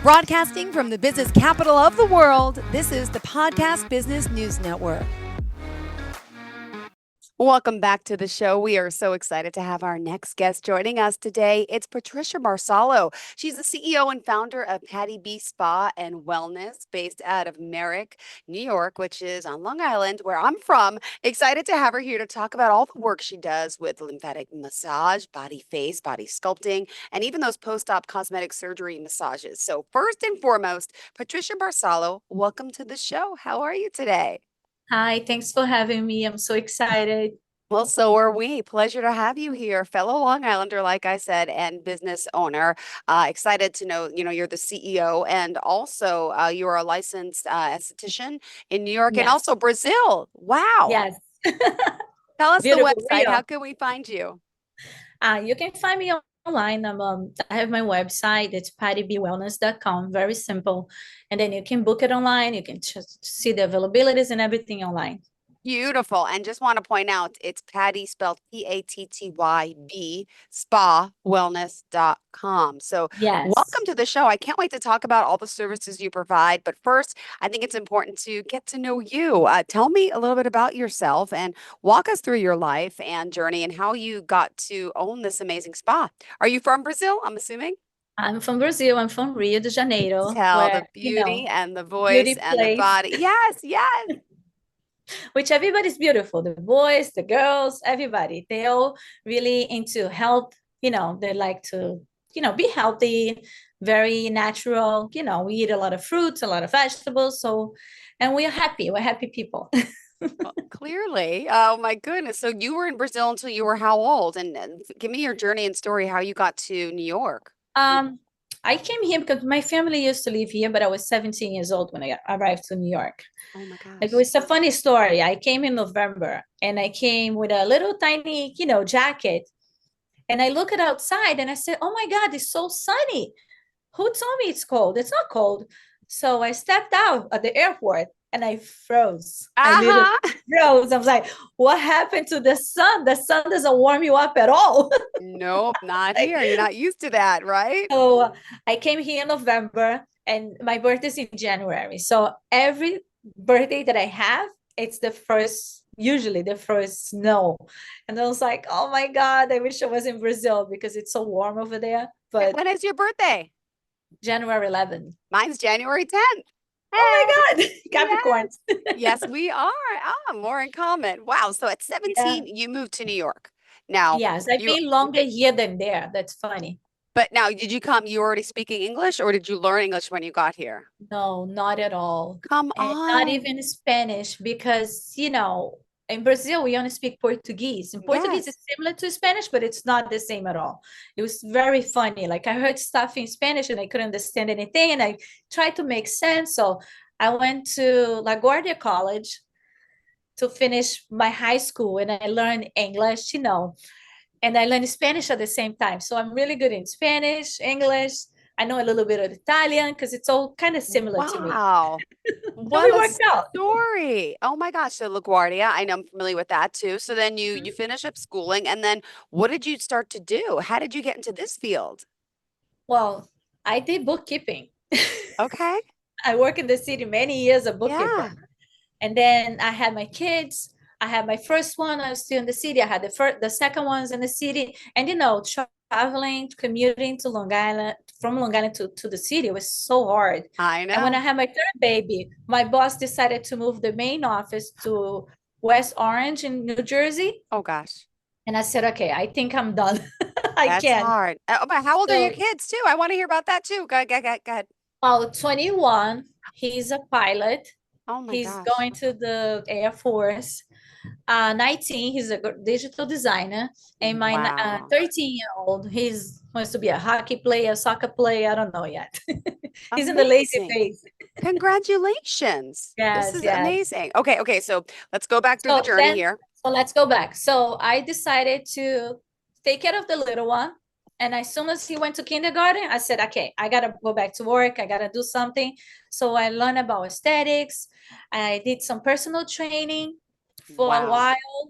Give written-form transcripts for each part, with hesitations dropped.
Broadcasting from the business capital of the world, this is the Podcast Business News Network. Welcome back to the show. We are so excited to have our next guest joining us today. It's Patricia Barsallo. She's the CEO and founder of PattyB Spa and Wellness based out of Merrick, New York, which is on Long Island, where I'm from. Excited to have her here to talk about all the work she does with lymphatic massage, body face, body sculpting, and even those post-op cosmetic surgery massages. So first and foremost, Patricia Barsallo, welcome to the show. How are you today? Hi, thanks for having me. I'm so excited. Well, so are we. Pleasure to have you here, fellow Long Islander, like I said, and business owner. Excited to know, you're the CEO and also you're a licensed esthetician in New York and Yes, also Brazil. Wow. yes. Tell us the Beautiful website. How Rio. can we find you? You can find me online. I have my website. It's pattybwellness.com. Very simple. And then you can book it online. You can just see the availabilities and everything online. Beautiful. And just want to point out it's Patty spelled Pattyb spawellness.com. So welcome Yes. to the show. I can't wait to talk about all the services you provide. But first, I think it's important to get to know you. Tell me a little bit about yourself and walk us through your life and journey and how you got to own this amazing spa. Are you from Brazil? I'm assuming. I'm from Brazil. I'm from Rio de Janeiro, Tell the where, beauty and the voice beauty and the place, body. Yes, yes. which everybody's beautiful. The boys, the girls, everybody. They all really into health. They like to, be healthy, very natural. We eat a lot of fruits, a lot of vegetables. So, and we are happy. We're happy people. Well, clearly. Oh my goodness. So you were in Brazil until you were how old? And give me your journey and story how you got to New York. Um, I came here because my family used to live here, but I was 17 years old when I arrived to New York. Oh my Like, it gosh. was a funny story. I came in November and I came with a little tiny, jacket. And I look at outside and I said, "Oh my God, it's so sunny. Who told me it's cold? It's not cold." So I stepped out at the airport and I froze. I literally Uh-huh. froze. I was like, "What happened to the sun? The sun doesn't warm you up at all." Nope, not Like, here. You're not used to that, right? so I came here in November and my birthday's in January. So every birthday that I have, it's usually the first snow. And I was like, "Oh my God, I wish I was in Brazil because it's so warm over there." But When is your birthday? January 11th. Mine's January 10th. Oh Hey, my God, yes. Capricorns. Yes, we are. More in common. Wow. So at Yeah. 17, you moved to New York. Now, Yes, I've you been longer here than there. That's funny. but now did you come, you already speaking English or did you learn English when you got here? No, not at all. Come And not on. even Spanish because, in Brazil, we only speak Portuguese. And Portuguese is Yes. similar to Spanish, but it's not the same at all. It was very funny. Like, I heard stuff in Spanish and I couldn't understand anything. And I tried to make sense. So I went to LaGuardia College to finish my high school and I learned English, and I learned Spanish at the same time. So I'm really good in Spanish, English. I know a little bit of Italian because it's all kind of similar to me. Wow. So What we a worked out. story. Oh my gosh. So LaGuardia, I know I'm familiar with that too. So then you finish up schooling and then what did you start to do? How did you get into this field? Well, I did bookkeeping. Okay. I worked in the city many years as a bookkeeper. Yeah. And then I had my kids. I had my first one. I was still in the city. I had the second ones in the city. And traveling, commuting to Long Island, from Long Island to the city was so hard. I And when I know. had my third baby, my boss decided to move the main office to West Orange in New Jersey. Oh gosh. And I said, "Okay, I think I'm done. I That's can't." hard. But how old are your So, kids too? I want to hear about that too. Go ahead. 21, he's a pilot. Oh my He's gosh. going to the Air Force. 19, he's a digital designer. And my Wow. 13-year-old, he's wants to be a hockey player, soccer player. I don't know yet. He's in the lazy Amazing. phase. Congratulations. This Yes, is yes. amazing. Okay. So let's go back through the So journey then, here. so let's go back. So I decided to take care of the little one. And as soon as he went to kindergarten, I said, "Okay, I gotta go back to work. I gotta do something." So I learned about aesthetics. I did some personal training for a Wow. while.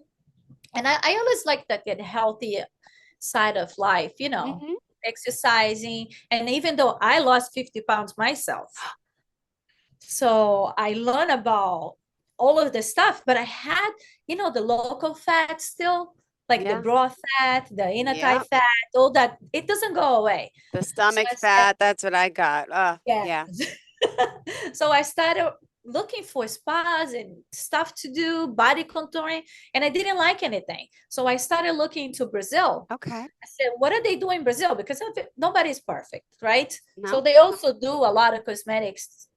And I always like that get healthy side of life, Hmm. exercising. And even though I lost 50 pounds myself, so I learned about all of the stuff, but I had, the local fat still, like the Yeah. broth fat, the inner thigh Yeah. fat, all that, it doesn't go away. The So stomach I said, fat, that's what I got. yeah. Yeah. So I started looking for spas and stuff to do, body contouring, and I didn't like anything. So I started looking into Brazil. Okay. I said, what are they doing in Brazil? Because nobody's perfect, right? So No. they also do a lot of cosmetics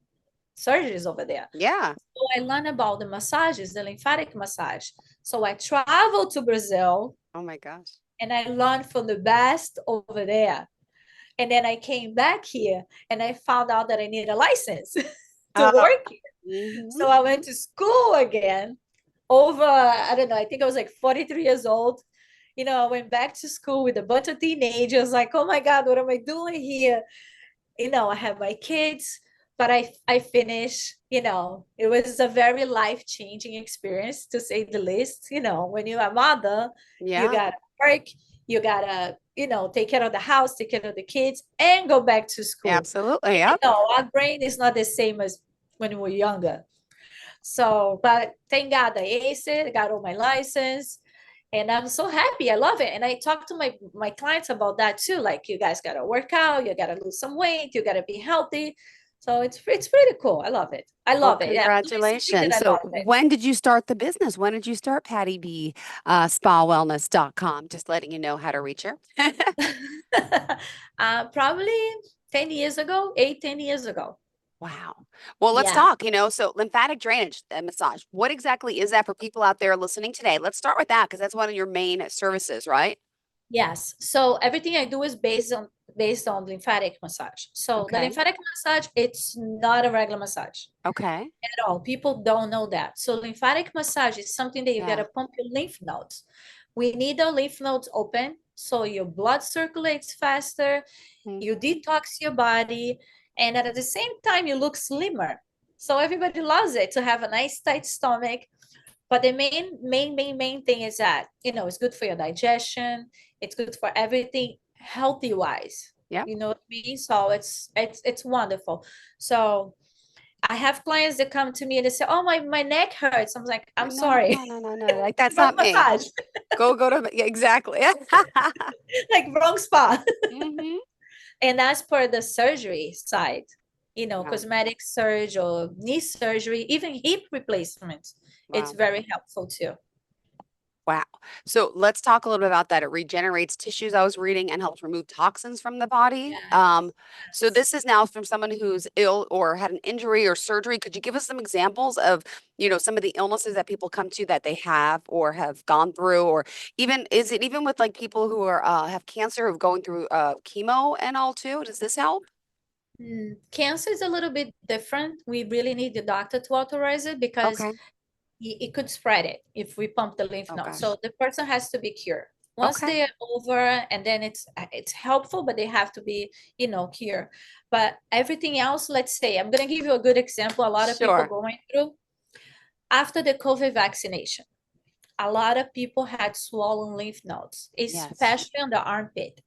surgeries over there. Yeah. So I learned about the massages, the lymphatic massage. So I traveled to Brazil Oh my gosh. and I learned from the best over there. And then I came back here and I found out that I need a license to Oh. work here. Hmm. So I went to school again over, I don't know, I think I was like 43 years old. I went back to school with a bunch of teenagers, like, oh my God, what am I doing here? I have my kids, but I finished, it was a very life-changing experience to say the least. When you're a mother, you Yeah. gotta work, you gotta, take care of the house, take care of the kids, and go back to school. Absolutely. And Yep. our brain is not the same as when we were younger. So, but thank God I aced it, I got all my license, and I'm so happy. I love it. And I talk to my clients about that too. Like, you guys gotta work out, you gotta lose some weight, you gotta be healthy. So it's pretty cool. I love it. I Well, love it. Yeah, I'm doing something that congratulations. I So love it. when did you start the business? When did you start PattyB, spawellness.com? Just letting you know how to reach her. Probably 10 years ago, 8, 10 years ago. Wow. Well, let's Yeah. talk, so lymphatic drainage and massage. What exactly is that for people out there listening today? Let's start with that because that's one of your main services, right? Yes. So everything I do is based on lymphatic massage. So the Okay. lymphatic massage, it's not a regular massage Okay. at all. People don't know that. So lymphatic massage is something that you Yeah. gotta pump your lymph nodes. We need the lymph nodes open so your blood circulates faster, you Mhm. detox your body, and at the same time you look slimmer. So everybody loves it to have a nice tight stomach. But the main thing is that, it's good for your digestion. It's good for everything healthy wise. Yep. You know what I mean? So it's wonderful. So I have clients that come to me and they say, "Oh, my neck hurts." I'm like, "I'm No, no, sorry, no, no, no, no. Like that's wrong not me. massage, Go to yeah, exactly. like wrong spot." Hmm. And as per the surgery side, Wow. cosmetic surgery or knee surgery, even hip replacements, it's Wow. very helpful too. Wow. So let's talk a little bit about that. It regenerates tissues, I was reading, and helps remove toxins from the body. So Yes. this is now from someone who's ill or had an injury or surgery. Could you give us some examples of, some of the illnesses that people come to that they have or have gone through, or even is it even with like people who are have cancer who've going through chemo and all too? Does this help? Cancer is a little bit different. We really need the doctor to authorize it because Okay. it could spread it if we pump the lymph Oh node. gosh. So the person has to be cured. Once Okay. they're over, and then it's helpful, but they have to be, cured. But everything else, let's say, I'm gonna give you a good example. A lot of people Sure. going through after the COVID vaccination. A lot of people had swollen lymph nodes, Yes. especially on the armpit.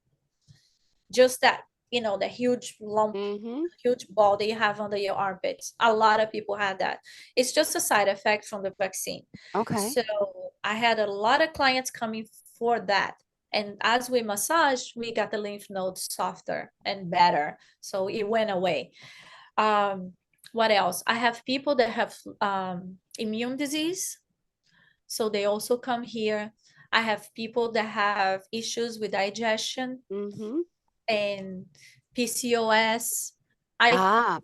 Just that, the huge lump, Mm-hmm. huge ball that you have under your armpits. A lot of people had that. It's just a side effect from the vaccine. Okay. So I had a lot of clients coming for that. And as we massage, we got the lymph nodes softer and better. So it went away. Um, what else? I have people that have immune disease. So they also come here. I have people that have issues with digestion Mm-hmm. and PCOS. I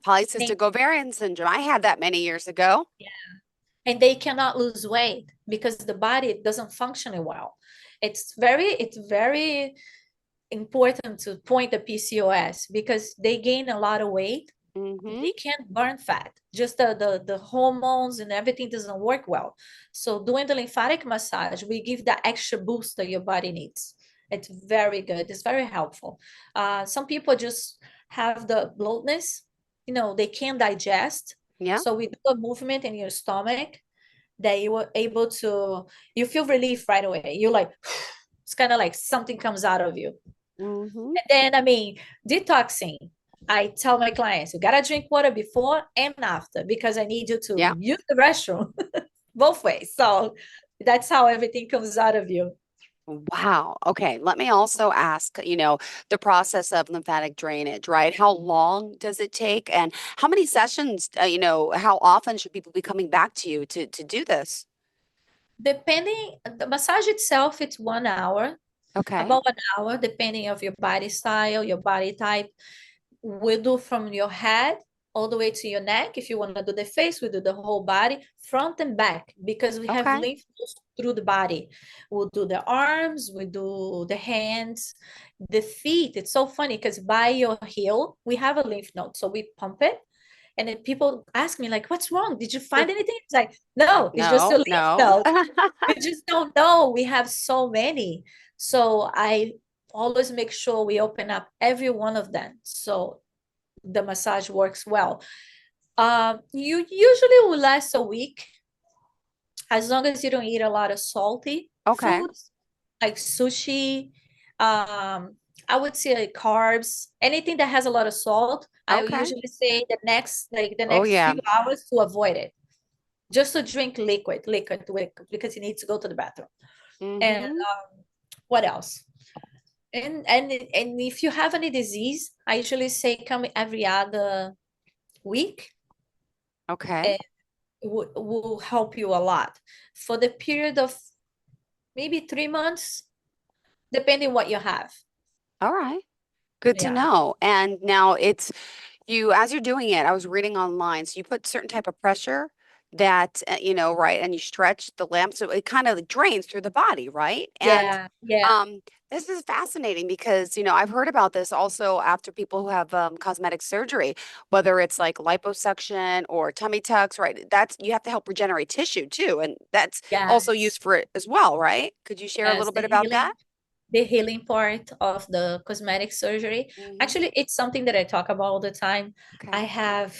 Polycystic think, ovarian syndrome. I had that many years ago. and they cannot lose weight because the body doesn't function well. It's very important to point the PCOS because they gain a lot of weight. Mm-hmm. They can't burn fat. Just the hormones and everything doesn't work well. So doing the lymphatic massage, we give that extra boost that your body needs. It's very good. It's very helpful. Some people just have the bloatness. They can't digest. Yeah. So we do a movement in your stomach that you were able to, you feel relief right away. You're like, it's kind of like something comes out of you. Mm-hmm. And then, I mean, detoxing. I tell my clients, you gotta drink water before and after because I need you to Yeah. use the restroom both ways. So that's how everything comes out of you. Wow. Okay. Let me also ask, the process of lymphatic drainage, right? How long does it take? And how many sessions, how often should people be coming back to you to do this? Depending, the massage itself, it's 1 hour, Okay. about 1 hour, depending of your body style, your body type. We do from your head all the way to your neck. If you want to do the face, we do the whole body, front and back, because we have Okay. lymph nodes through the body. We'll do the arms, we do the hands, the feet. It's so funny because by your heel, we have a lymph node. So we pump it. And then people ask me, like, what's wrong? Did you find anything? It's like, Like, no, it's just a no, lymph no. node. We just don't know. We have so many. So I always make sure we open up every one of them. So the massage works well. You usually will last a week as long as you don't eat a lot of salty Okay. foods like sushi. I would say like carbs, anything that has a lot of salt. I Okay. usually say the Oh, next yeah. few hours to avoid it. Just to drink liquid because you need to go to the bathroom. And Mm-hmm. what else? And if you have any disease, I usually say come every other week Okay. and will help you a lot for the period of maybe 3 months, depending what you have. All right. Good to Yeah. know. And now as you're doing it, I was reading online. So you put certain type of pressure that, right, and you stretch the lamp so it kind of drains through the body, right? And Yeah. Yeah. um, this is fascinating because, I've heard about this also after people who have cosmetic surgery, whether it's like liposuction or tummy tucks, right? That's you have to help regenerate tissue too, and that's also Yes. used for it as well, right? Could you share a Yes. little bit about that? The healing part of the cosmetic surgery. Hmm. Actually, it's something that I talk about all the time. I Okay. have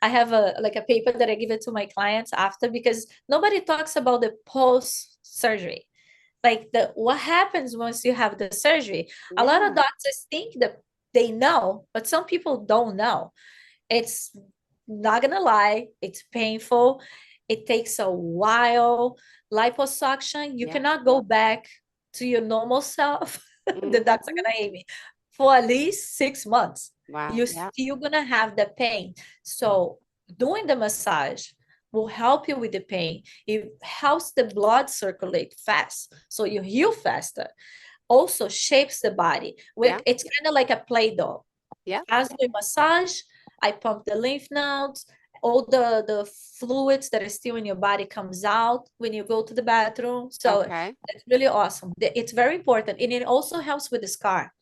I have a paper that I give it to my clients after because nobody talks about the post surgery. Like the what happens once you have the surgery. A lot of Yeah. doctors think that they know, but some people don't know. It's not gonna lie, it's painful. It takes a while. Liposuction, you Yeah. cannot go back to your normal self. The doctors are Hmm. gonna hate me for at least 6 months. Wow. You're Yeah. still gonna have the pain. So doing the massage will help you with the pain. It helps the blood circulate fast, so you heal faster. Also shapes the body. Yeah. It's kind of like a play-doh. Yeah. As we massage, I pump the lymph nodes, all the fluids that are still in your body comes out when you go to the bathroom. So Okay. it's really awesome. It's very important. And it also helps with the scar.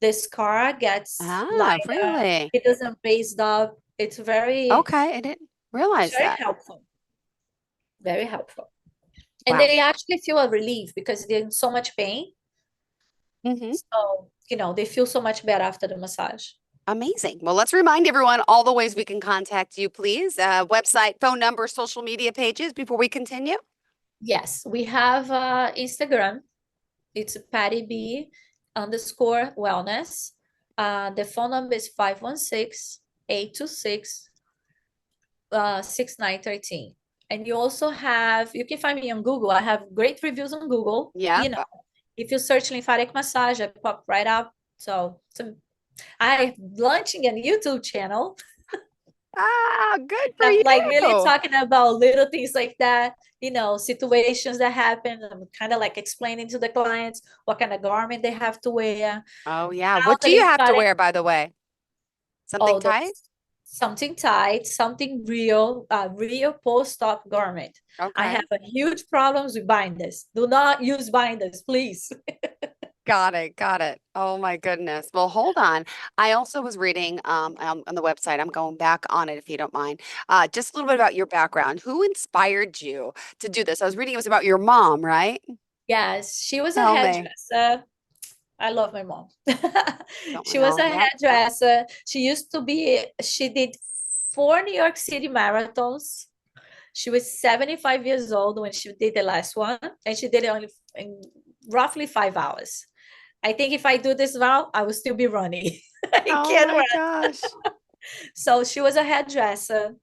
The scar gets Ah, lighter, really? it doesn't raise up. Okay, I didn't It's realize very that. helpful. Very helpful. And Wow. they actually feel a relief because they're in so much pain. Hmm. So, they feel so much better after the massage. Amazing. Well, let's remind everyone all the ways we can contact you, please. Website, phone number, social media pages before we continue. Yes, we have Instagram. It's PattyB_wellness. The phone number is 516-826 6913. And you can find me on Google. I have great reviews on Google. Yeah. If you search lymphatic massage, I pop right up. So I'm launching a YouTube channel. Ah, good for I'm like really you. talking about little things like that, situations that happen. I'm kind of like explaining to the clients what kind of garment they have to wear, Oh, yeah. how What the do you have to lymphatic, wear, by the way? Something oh, tight? something tight, something real, real post-op garment. I Okay. have a huge problems with binders. Do not use binders, please. Got it. Got it. Oh my goodness. Well, hold on. I also was reading on the website. I'm going back on it if you don't mind. Just a little bit about your background. Who inspired you to do this? I was reading it was about your mom, right? Yes, she was a Tell me. hairdresser. I love my mom. Don't She we was all? a Yep. hairdresser. She did 4 New York City marathons. She was 75 years old when she did the last one, and she did it only in roughly 5 hours. I think if I do this now, I will still be running. I Oh can't my run. gosh. So she was a hairdresser.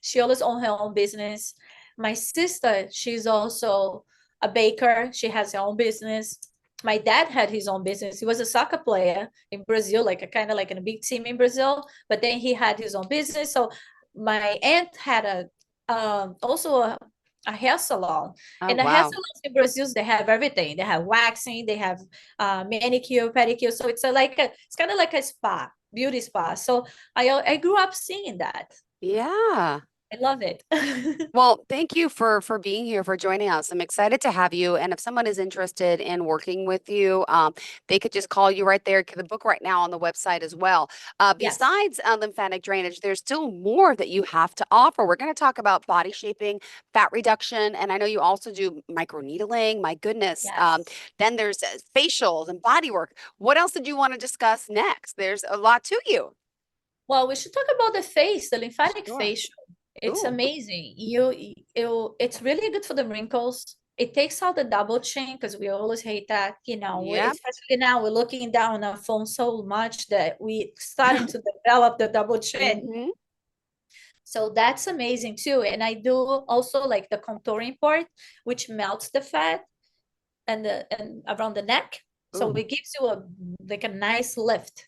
She always owned her own business. My sister, she's also a baker. She has her own business. My dad had his own business. He was a soccer player in Brazil, like a kind of like in a big team in Brazil. But then he had his own business. So my aunt had also a hair salon. Oh, And the hair wow. salons in Brazil, they have everything. They have waxing, they have manicure, pedicure. So it's it's kind of like a spa, beauty spa. So I grew up seeing that. Yeah. I love it. Well, thank you for being here, for joining us. I'm excited to have you. And if someone is interested in working with you, they could just call you right there. The book right now on the website as well. Yes. Besides lymphatic drainage, there's still more that you have to offer. We're going to talk about body shaping, fat reduction, and I know you also do microneedling. My goodness. Yes. Then there's facials and body work. What else did you want to discuss next? There's a lot to you. Well, we should talk about the face, the lymphatic Sure. facial. It's Ooh. amazing. It's really good for the wrinkles. It takes out the double chin because we always hate that, Yep. especially now we're looking down on our phone so much that we starting to develop the double chin. Hmm. So that's amazing too. And I do also like the contouring part, which melts the fat and around the neck. So Ooh. it gives you a nice lift.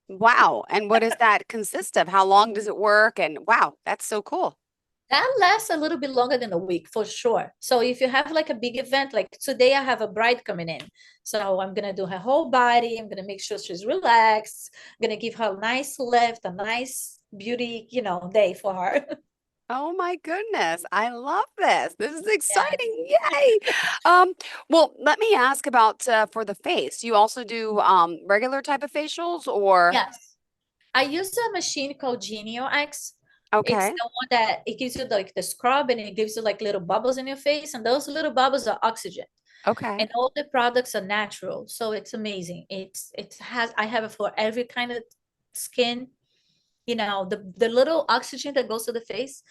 Wow. And what does that consist of? How long does it work? And wow, that's so cool. That lasts a little bit longer than a week for sure. So if you have like a big event, like today I have a bride coming in. So I'm gonna do her whole body. I'm gonna make sure she's relaxed. I'm gonna give her a nice lift, a nice beauty, day for her. Oh my goodness. I love this. This is Yes. exciting. Yay. Um, well, let me ask about for the face. You also do regular type of facials or Yes. I use a machine called Genio X. It's okay. the one that it gives you like the scrub and it gives you like little bubbles in your face, and those little bubbles are oxygen. Okay. And all the products are natural, so it's amazing. I have it for every kind of skin. The little oxygen that goes to the face,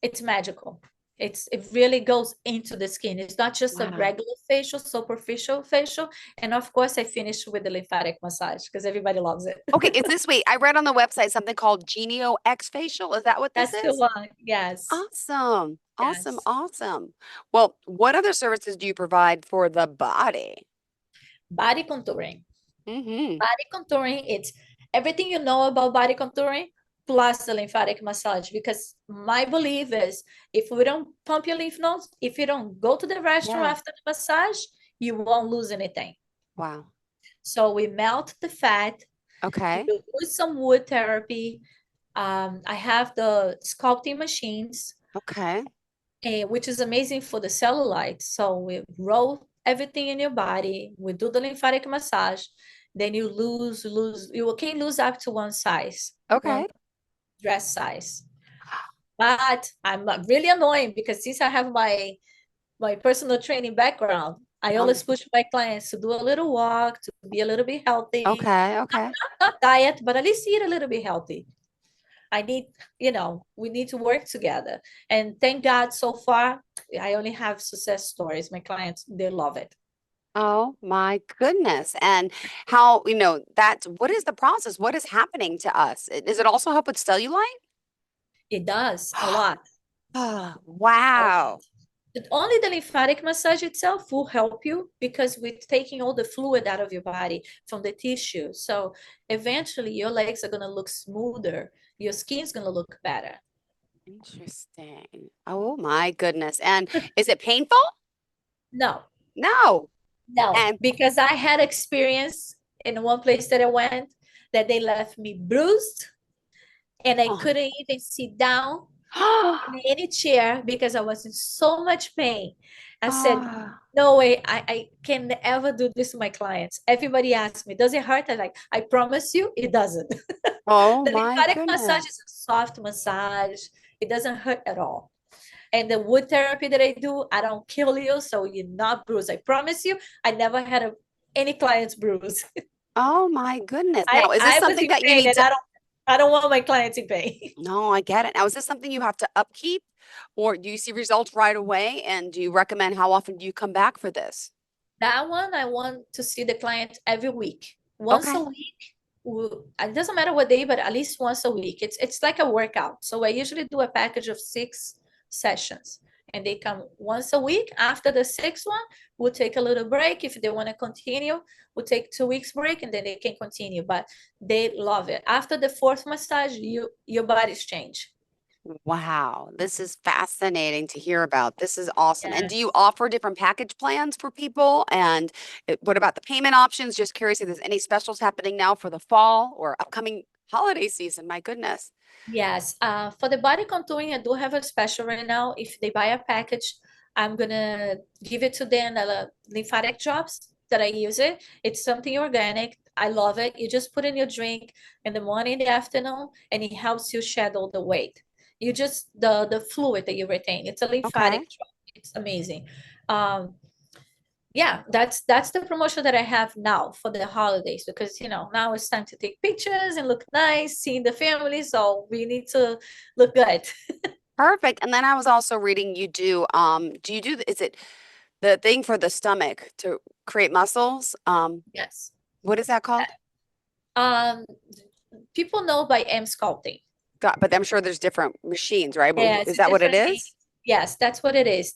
it's magical. It really goes into the skin. It's not just a Wow. regular facial, superficial facial. And of course I finish with the lymphatic massage because everybody loves it. Okay, is this wait, I read on the website something called Genio X facial. Is that what this That's the is? one. Yes. Awesome. Awesome. Yes. Awesome. Well, what other services do you provide for the body? Body contouring. Mm-hmm. Body contouring, it's everything you know about body contouring plus the lymphatic massage. Because my belief is if we don't pump your lymph nodes, if you don't go to the restroom Yeah. after the massage, you won't lose anything. Wow. So we melt the fat, we Okay. do some wood therapy. I have the sculpting machines, Okay. which is amazing for the cellulite. So we roll everything in your body, we do the lymphatic massage, then you lose, you can lose up to one size, one Okay. dress size. But I'm really annoying because since I have my personal training background, I Um, always push my clients to do a little walk, to be a little bit healthy, okay. Okay. not diet, but at least eat a little bit healthy. I need, we need to work together. And thank God so far, I only have success stories. My clients, they love it. Oh my goodness. And how, that what is the process? What is happening to us? Does it also help with cellulite? It does a lot. Oh, A lot. wow. Only the lymphatic massage itself will help you because we're taking all the fluid out of your body from the tissue. So eventually your legs are going to look smoother. Your skin's going to look better. Interesting. Oh my goodness. And is it painful? No, No. no, And because I had experience in one place that I went that they left me bruised and I oh, couldn't even sit down in any chair because I was in so much pain. I said, oh, no way, I can ever do this to my clients. Everybody asks me, does it hurt? I'm like, I promise you, it doesn't. oh The my lymphatic massage is goodness. a soft massage. It doesn't hurt at all. And the wood therapy that I do, I don't kill you, so you're not bruised. I promise you, I never had any clients bruise. Oh my goodness. I Now, is this I was something in that you pain, need and to? I don't want my clients in pain. No, I get it. Now, is this something you have to upkeep, or do you see results right away? And do you recommend how often do you come back for this? That one, I want to see the client every week. Once a Okay. week, it doesn't matter what day, but at least once a week. It's like a workout. So I usually do a package of 6 sessions, and they come once a week. After the sixth one, we'll take a little break. If they want to continue, we'll take 2 weeks break, and then they can continue. But they love it. After the fourth massage, your body's change. Wow, this is fascinating to hear about. This is awesome. And do you Yes. offer different package plans for people? And what about the payment options? Just curious if there's any specials happening now for the fall or upcoming holiday season. My goodness. Yes, for the body contouring, I do have a special right now. If they buy a package, I'm gonna give it to them lymphatic drops that I use it. It's something organic. I love it. You just put in your drink in the morning, the afternoon, and it helps you shed all the weight. You just the fluid that you retain. It's a lymphatic Okay. drop. It's amazing. Um, yeah, that's the promotion that I have now for the holidays because now it's time to take pictures and look nice, seeing the family, so we need to look good. Perfect. And then I was also reading do you do, is it the thing for the stomach to create muscles? Yes. What is that called? Um, People know by M sculpting. Got, but I'm sure there's different machines, right? Yeah, Is it's a that what it different name. is? Yes, that's what it is.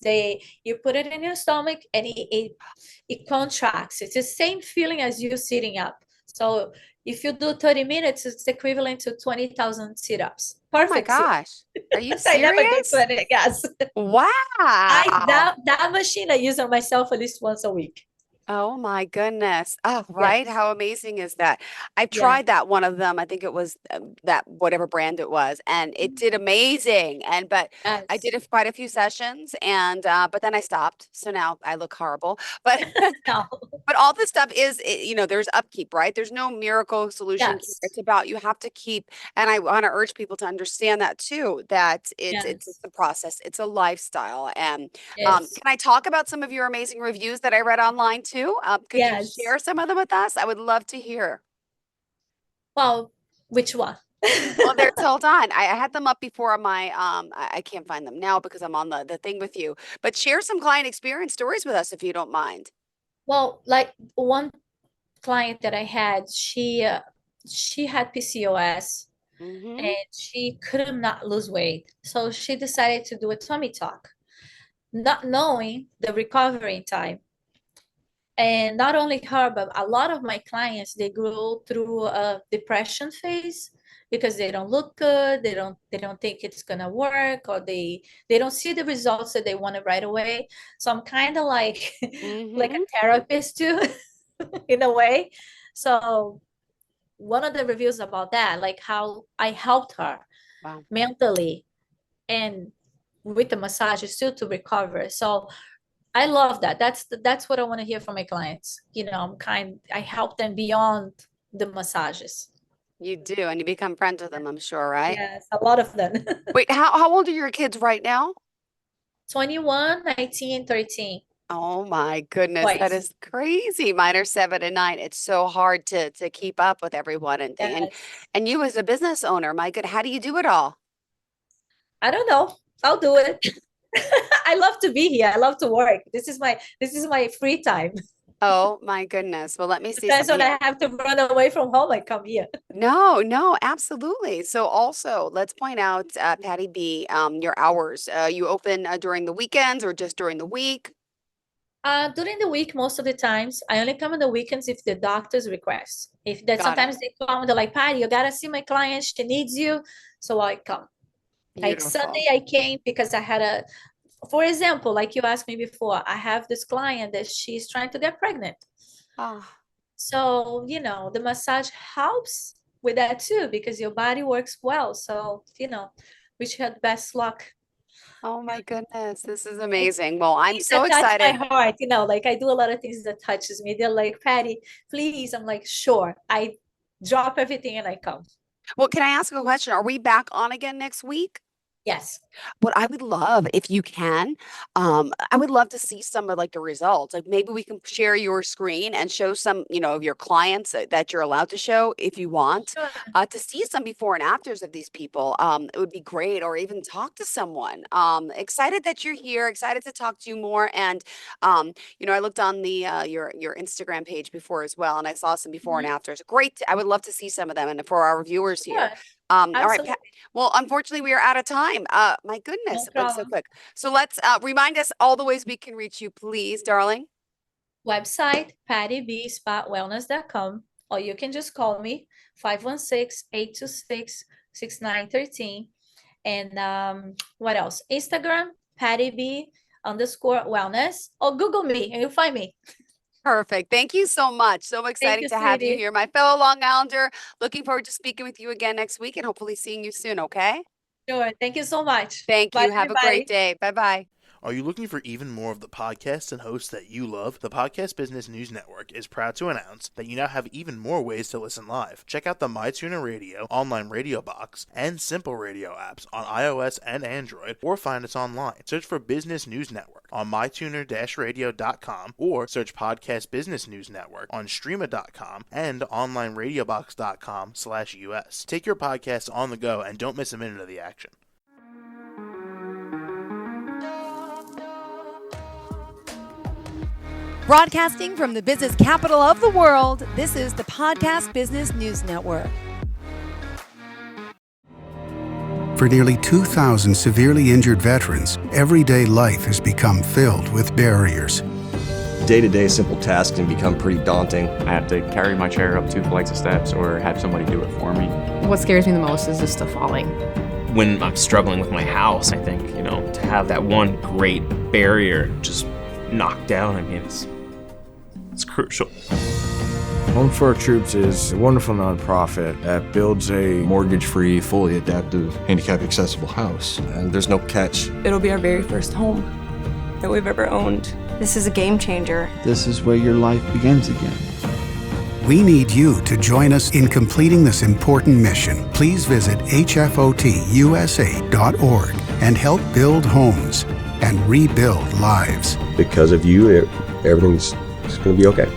You put it in your stomach and it contracts. It's the same feeling as you sitting up. So if you do 30 minutes, it's equivalent to 20,000 sit-ups. Oh my Perfect sit. gosh. Are you I never did serious? 20, yes. I Wow. that machine I use on myself at least once a week. Oh my goodness. Oh, right. Yes. How amazing is that? I've Yes. tried that one of them. I think it was that whatever brand it was, and it did amazing. But I Yes. did quite a few sessions and but then I stopped. So now I look horrible. But No. but all this stuff is, there's upkeep, right? There's no miracle solution here. Yes. It's about you have to keep, and I want to urge people to understand that too, that it's Yes. a process, it's a lifestyle. And Yes. can I talk about some of your amazing reviews that I read online too? Could you Yes. share some of them with us? I would love to hear. Well, which one? Well, there's hold on. I had them up before on my I can't find them now because I'm on the thing with you. But share some client experience stories with us if you don't mind. Well, like one client that I had, she had PCOS Mm-hmm. and she could not lose weight. So she decided to do a tummy tuck, not knowing the recovery time. And not only her, but a lot of my clients, they go through a depression phase because they don't look good, they don't think it's gonna work, or they don't see the results that they wanted right away. So I'm kind of like like Mm-hmm. a therapist too, in a way. So one of the reviews about that, like how I helped her Wow. mentally and with the massages too to recover. So I love that. That's what I want to hear from my clients. I help them beyond the massages. You do, and you become friends with them, I'm sure, right? Yes, a lot of them. Wait, how old are your kids right now? 21, 19, 13. Oh my goodness, that Twice. is crazy. Mine are 7 and 9. It's so hard to keep up with everyone and thing. Yes. And you as a business owner, my good, how do you do it all? I don't know. I'll do it. I love to be here. I love to work. This is my free time. Oh my goodness. Well, let me see Sometimes something when here. I have to run away from home, I come here. No, no, absolutely. So also, let's point out, Patty B, your hours. You open during the weekends or just during the week? During the week, most of the times, I only come on the weekends if the doctor's request. If that Got it. sometimes they come, they're like, Patty, you gotta see my client, she needs you. So I come. Like Beautiful. Sunday, I came because I had for example, like you asked me before, I have this client that she's trying to get pregnant. Oh, So, the massage helps with that too, because your body works well. So, wish you had the best luck. oh my goodness. This is It's amazing. Well, I'm things so that touch my excited. heart, like I do a lot of things that touches me. They're like, Patty, please. I'm like, sure. I drop everything and I come. Well, can I ask a question? Are we back on again next week? Yes. What I would love, if you can, I would love to see some of like the results. Like maybe we can share your screen and show some, of your clients that you're allowed to show if you want, Sure. to see some before and afters of these people. It would be great, or even talk to someone. Excited that you're here. Excited to talk to you more. And I looked on the your Instagram page before as well, and I saw some before and Mhm. afters. Great. I would love to see some of them, and for our viewers here. Sure. All right, Pat. Absolutely. Well, unfortunately, we are out of time. My goodness, No it went so problem. quick. So let's remind us all the ways we can reach you, please, darling. Website, pattybspawellness.com, or you can just call me 516-826-6913. And what else? Instagram, PattyB_wellness, or Google me and you'll find me. Perfect. Thank you so much. So Thank exciting you, to have you sweetie. here, my fellow Long Islander. Looking forward to speaking with you again next week and hopefully seeing you soon, okay? Sure. Thank you so much. Thank Bye, you. Have a great everybody. day. Bye bye. Are you looking for even more of the podcasts and hosts that you love? The Podcast Business News Network is proud to announce that you now have even more ways to listen live. Check out the MyTuner Radio, online radio box, and Simple Radio apps on iOS and Android, or find us online. Search for Business News Network on mytuner-radio.com, or search Podcast Business News Network on streama.com and onlineradiobox.com/US. Take your podcast on the go and don't miss a minute of the action. Broadcasting from the business capital of the world, this is the Podcast Business News Network. For nearly 2,000 severely injured veterans, everyday life has become filled with barriers. Day-to-day simple tasks can become pretty daunting. I have to carry my chair up 2 flights of steps or have somebody do it for me. What scares me the most is just the falling. When I'm struggling with my house, I think, to have that one great barrier just knocked down, it's crucial. Home for Our Troops is a wonderful nonprofit that builds a Mortgage-free, fully adaptive, handicap-accessible house. And there's no catch. It'll be our very first home that we've ever owned. This is a game changer. This is where your life begins again. We need you to join us in completing this important mission. Please visit hfotusa.org and help build homes and rebuild lives. Because of you, everything's going to be okay.